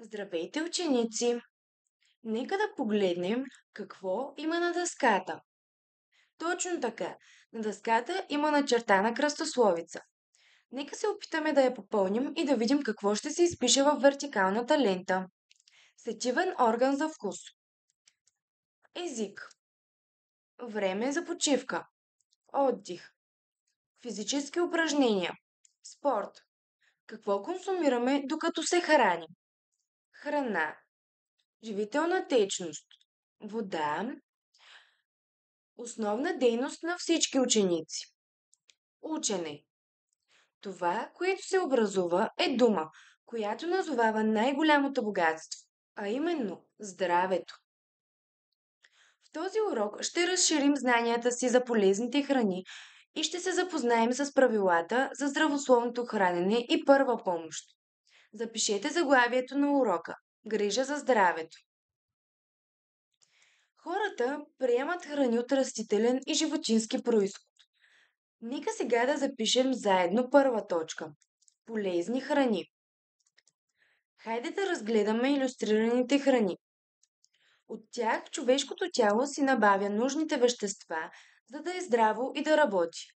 Здравейте, ученици! Нека да погледнем какво има на дъската. Точно така. На дъската има начертана кръстословица. Нека се опитаме да я попълним и да видим какво ще се изпише във вертикалната лента. Сетивен орган за вкус. Език. Време за почивка. Отдих. Физически упражнения. Спорт. Какво консумираме докато се храним? Храна. Живителна течност. Вода. Основна дейност на всички ученици. Учене. Това, което се образува, е дума, която назовава най-голямото богатство, а именно здравето. В този урок ще разширим знанията си за полезните храни и ще се запознаем с правилата за здравословното хранене и първа помощ. Запишете заглавието на урока „Грижа за здравето“. Хората приемат храни от растителен и животински происход. Нека сега да запишем заедно първа точка. Полезни храни. Хайде да разгледаме илюстрираните храни. От тях човешкото тяло си набавя нужните вещества, за да е здраво и да работи.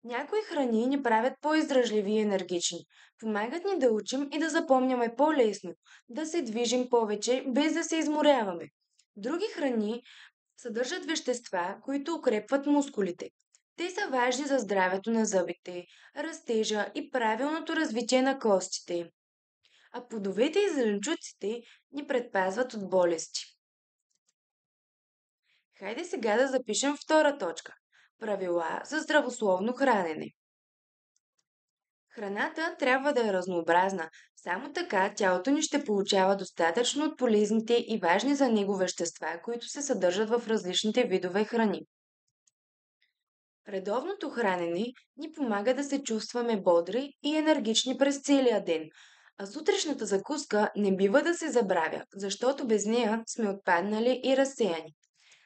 Някои храни ни правят по-издръжливи и енергични. Помагат ни да учим и да запомняме по-лесно, да се движим повече, без да се изморяваме. Други храни съдържат вещества, които укрепват мускулите. Те са важни за здравето на зъбите, растежа и правилното развитие на костите. А плодовете и зеленчуците ни предпазват от болести. Хайде сега да запишем втора точка. Правила за здравословно хранене. Храната трябва да е разнообразна. Само така тялото ни ще получава достатъчно от полезните и важни за него вещества, които се съдържат в различните видове храни. Редовното хранене ни помага да се чувстваме бодри и енергични през целия ден, а сутрешната закуска не бива да се забравя, защото без нея сме отпаднали и разсеяни.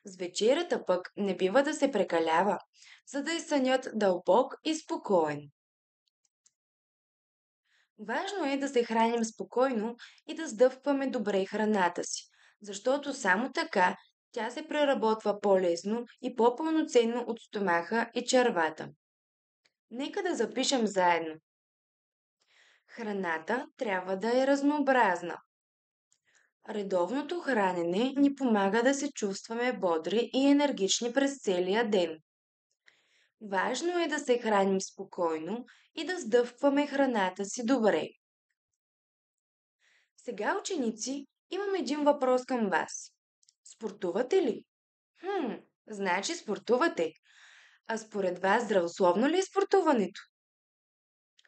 С вечерята пък не бива да се прекалява, за да е сънят дълбок и спокоен. Важно е да се храним спокойно и да сдъвкваме добре храната си, защото само така тя се преработва по-лесно и по-пълноценно от стомаха и червата. Нека да запишем заедно. Храната трябва да е разнообразна. Редовното хранене ни помага да се чувстваме бодри и енергични през целия ден. Важно е да се храним спокойно и да сдъвкваме храната си добре. Сега, ученици, имам един въпрос към вас. Спортувате ли? Значи спортувате. А според вас здравословно ли е спортуването?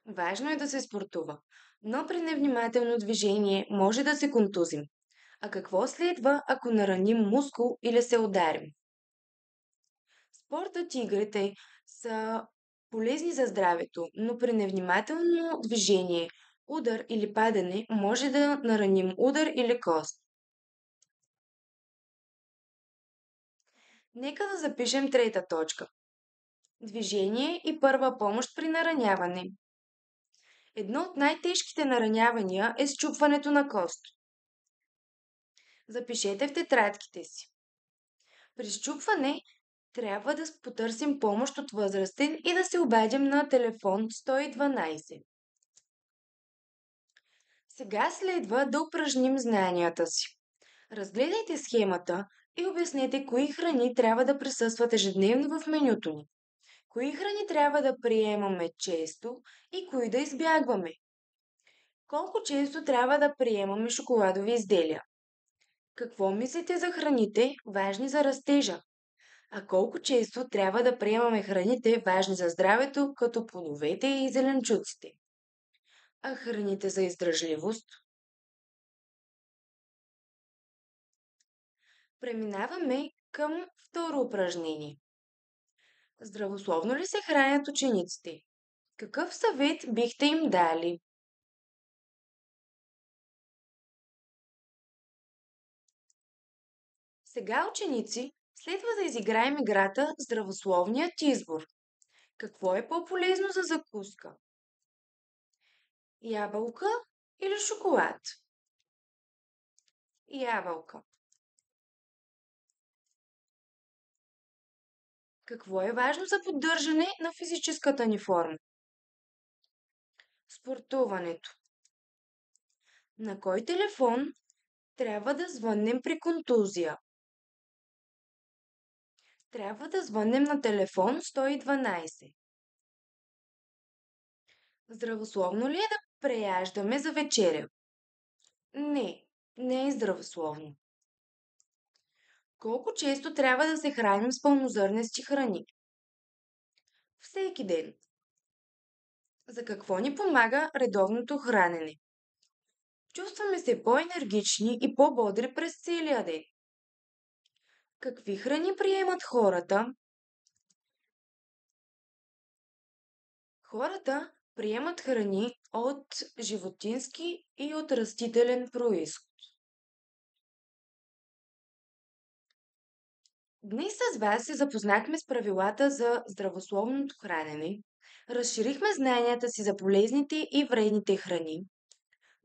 Важно е да се спортува, но при невнимателно движение може да се контузим. А какво следва, ако нараним мускул или се ударим? Спортът и игрите са полезни за здравето, но при невнимателно движение, удар или падане може да нараним удар или кост. Нека да запишем трета точка. Движение и първа помощ при нараняване. Едно от най-тежките наранявания е счупването на кост. Запишете в тетрадките си. При счупване трябва да потърсим помощ от възрастен и да се обадим на телефон 112. Сега следва да упражним знанията си. Разгледайте схемата и обяснете кои храни трябва да присъстват ежедневно в менюто ни. Кои храни трябва да приемаме често и кои да избягваме. Колко често трябва да приемаме шоколадови изделия. Какво мислите за храните, важни за растежа? А колко често трябва да приемаме храните, важни за здравето, като плодовете и зеленчуците? А храните за издръжливост? Преминаваме към второ упражнение. Здравословно ли се хранят учениците? Какъв съвет бихте им дали? Сега, ученици, следва да изиграем играта Здравословният избор. Какво е по-полезно за закуска? Ябълка или шоколад? ябълка. Какво е важно за поддържане на физическата ни форма? Спортуването. На кой телефон трябва да звъннем при контузия? Трябва да звъннем на телефон 112. Здравословно ли е да преяждаме за вечеря? Не, не е здравословно. Колко често трябва да се храним с пълнозърнести храни? Всеки ден. За какво ни помага редовното хранене? Чувстваме се по-енергични и по-бодри през целия ден. Какви храни приемат хората? Хората приемат храни от животински и от растителен происход. Днес с вас се запознахме с правилата за здравословното хранене, разширихме знанията си за полезните и вредните храни,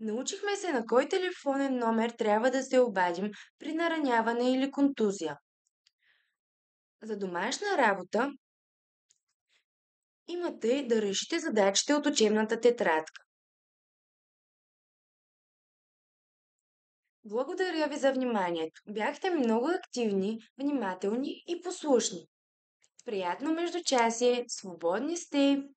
научихме се на кой телефонен номер трябва да се обадим при нараняване или контузия. За домашна работа имате да решите задачите от учебната тетрадка. Благодаря ви за вниманието. Бяхте много активни, внимателни и послушни. Приятно междучасие, свободни сте!